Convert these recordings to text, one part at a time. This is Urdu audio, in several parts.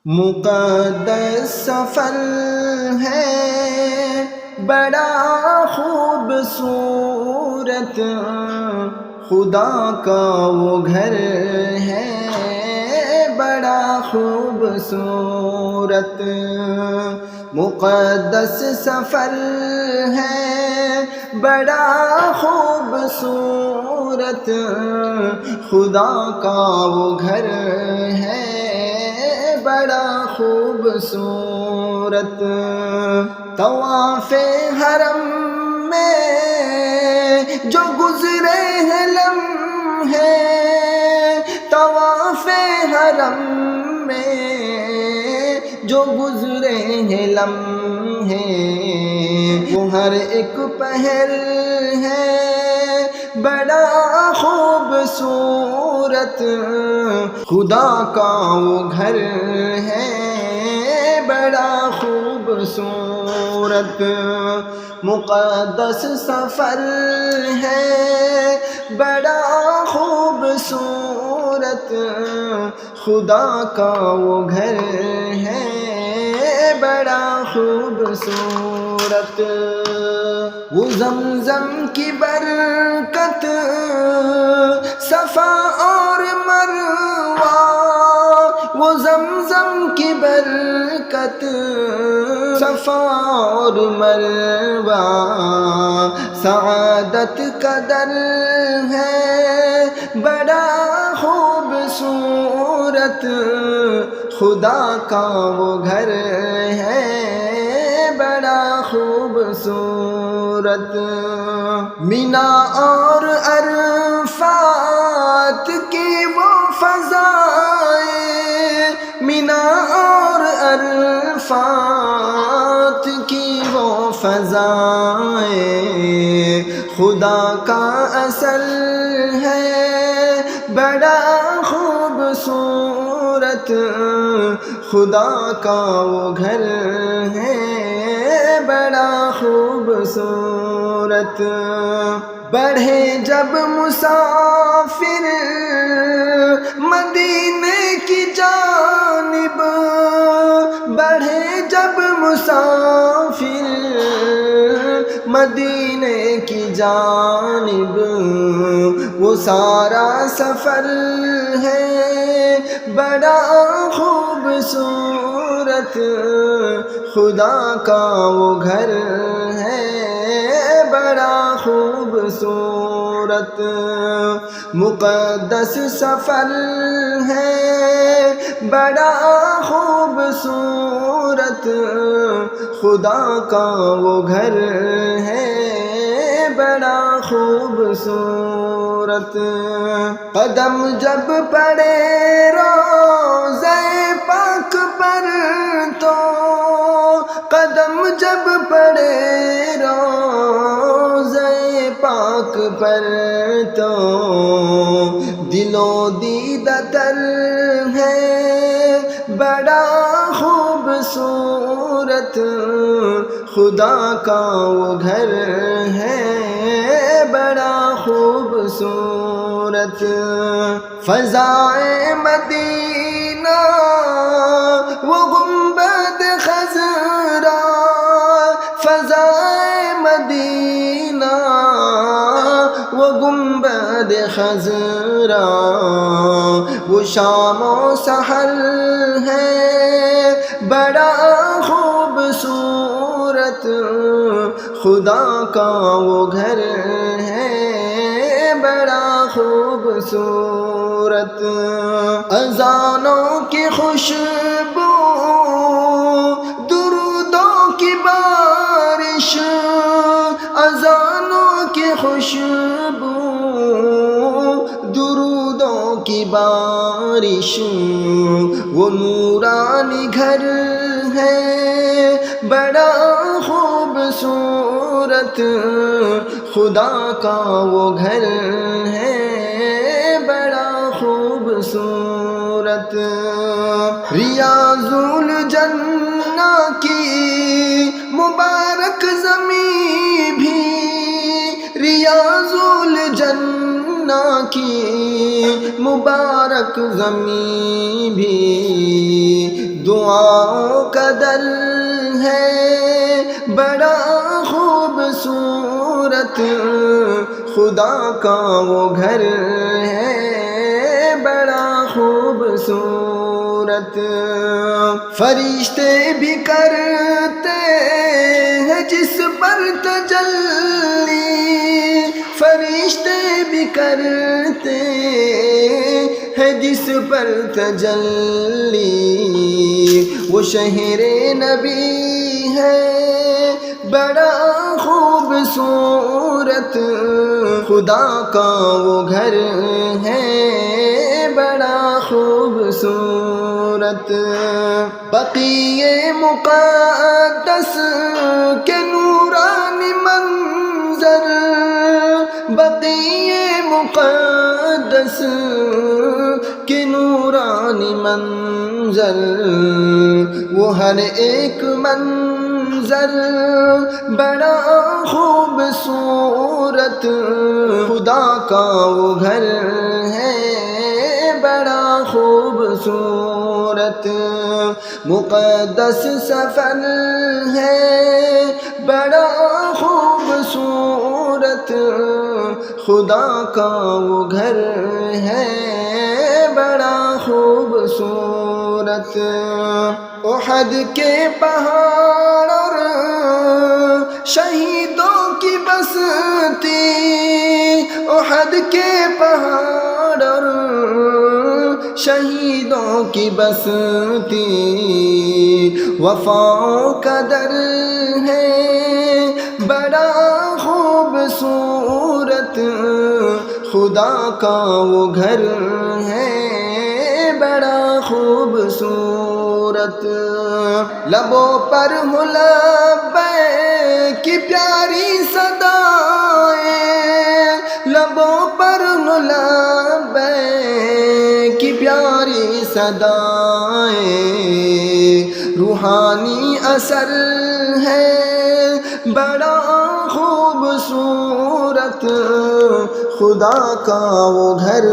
مقدس سفر ہے بڑا خوبصورت، خدا کا وہ گھر ہے بڑا خوبصورت۔ مقدس سفر ہے بڑا خوبصورت، خدا کا وہ گھر ہے بڑا خوبصورت۔ طواف حرم میں جو گزرے ہیں لمحے، طواف حرم میں جو گزرے ہیں لمحے، وہ ہر ایک پہر ہے بڑا خوبصورت، خدا کا وہ گھر ہے بڑا خوبصورت۔ مقدس سفر ہے بڑا خوبصورت، خدا کا وہ گھر ہے بڑا خوبصورت۔ وہ زمزم کی برکت صفا اور مروہ، وہ زمزم کی برکت صفا اور مروہ، سعادت کا در ہے بڑا خوبصورت، خدا کا وہ گھر ہے بڑا خوبصورت۔ مینا اور عرفات کی وہ فضائیں، مینا اور عرفات کی وہ فضائیں، خدا کا اصل ہے بڑا خوبصورت، خدا کا وہ گھر ہے بڑا خوبصورت۔ بڑھے جب مسافر مدینے کی جانب، بڑھے جب مسافر مدینے کی جانب، وہ سارا سفر ہے بڑا خوبصورت، خدا کا وہ گھر ہے بڑا خوبصورت۔ مقدس سفر ہے بڑا خوبصورت، خدا کا وہ گھر ہے بڑا خوبصورت۔ قدم جب پڑے روضہ پاک پر تو، قدم جب پڑے روضہ پاک پر تو، دل و دیدہ تر ہے بڑا خوبصورت، خدا کا وہ گھر ہے بڑا خوبصورت۔ فضائے مدینہ وہ گنبد خضرا، فضائے مدینہ وہ گنبد خضرا، وہ شام و سحر ہے بڑا خوبصورت، خدا کا وہ گھر ہے بڑا خوبصورت۔ اذانوں کی خوشبو، درودوں کی بارش، اذانوں کی خوشبو، درودوں کی بارش، وہ نورانی گھر ہے بڑا خوبصورت، خدا کا وہ گھر ہے بڑا خوبصورت۔ ریاض الجنہ کی مبارک زمین بھی، ریاض الجنہ کی مبارک زمین بھی دعاؤں کا در ہے بڑا خوبصورت، خدا کا وہ گھر ہے بڑا خوبصورت۔ فرشتے بھی کرتے ہیں جس پر تجلی، فرشتے بھی کرتے ہیں جس پر تجلی، وہ شہر نبی ہے بڑا خوبصورت، خدا کا وہ گھر ہے بڑا خوبصورت۔ بقیع مقدس کے نورانی منظر، بقیع مقدس کے نورانی منظر، وہ ہر ایک منظر بڑا خوبصورت، خدا کا وہ گھر ہے بڑا خوبصورت۔ مقدس سفر ہے بڑا خوبصورت، خدا کا وہ گھر ہے بڑا خوبصورت۔ احد کے پہاڑ اور شہیدوں کی بستی، احد کے پہاڑ اور شہیدوں کی بستی، وفاؤں کا در ہے بڑا خوبصورت، خدا کا وہ گھر ہے بڑا خوبصورت۔ لبوں پر ہو لبیک کی پیاری صدائیں، لبوں پر ہو لبیک کی پیاری صدائیں، روحانی اثر ہے بڑا خوبصورت، خدا کا وہ گھر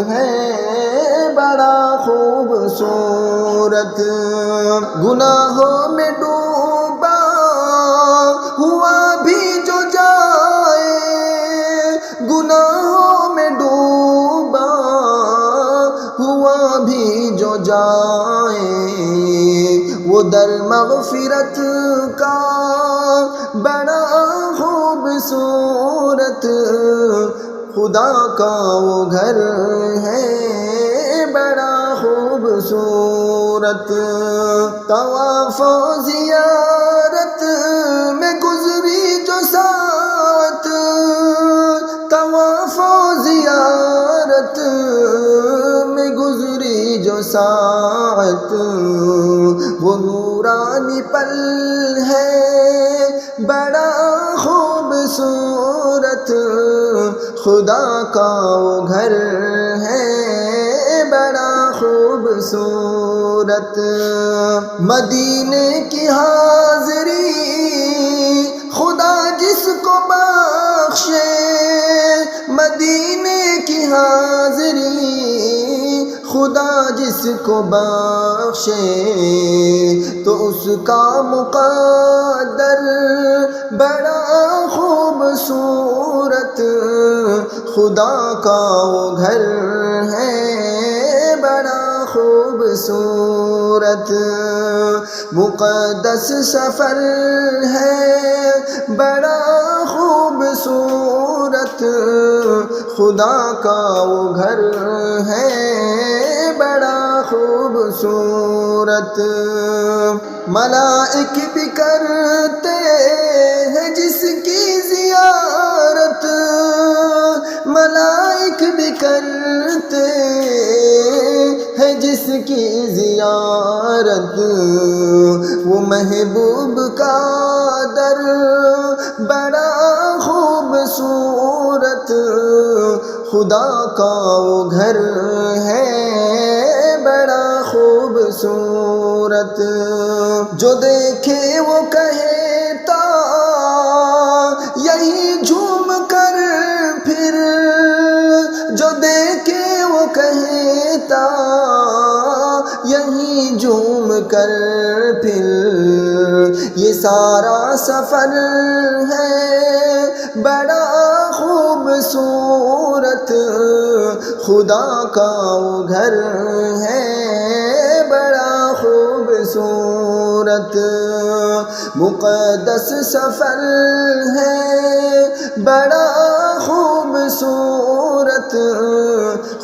ہے بڑا خوبصورت۔ گناہوں میں ڈوبا ہوا بھی جو جائے، گناہوں میں ڈوبا ہوا بھی جو جائے، وہ در مغفرت کا بڑا خوبصورت، خدا کا وہ گھر ہے بڑا خوبصورت۔ طواف و زیارت میں گزری جو ساعت، طواف و زیارت میں گزری جو ساعت، وہ نورانی پل ہے بڑا خوبصورت، خدا کا وہ گھر ہے بڑا خوبصورت۔ مدینے کی حاضری خدا جس کو بخشے، مدینے کی حاضری خدا جس کو بخشے، تو اس کا مقدر بڑا خوبصورت، خدا کا وہ گھر ہے بڑا خوبصورت۔ مقدس سفر ہے بڑا خوبصورت، خدا کا وہ گھر ہے بڑا خوبصورت۔ ملائک بھی کرتے ہیں جس کی زیارت، ملائک بھی کرتے ہیں جس کی زیارت، وہ محبوب کا در بڑا خوبصورت، خدا کا وہ گھر ہے بڑا خوبصورت۔ جو دیکھے وہ کہتا یہی جھوم کر پھر، جو دیکھے وہ کہتا یہی جھوم کر پھر یہ سارا سفر ہے بڑا خوبصورت، خدا کا وہ گھر ہے بڑا خوبصورت، مقدس سفر ہے بڑا خوبصورت،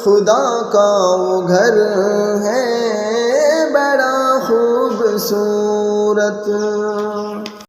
خدا کا وہ گھر ہے بڑا خوبصورت۔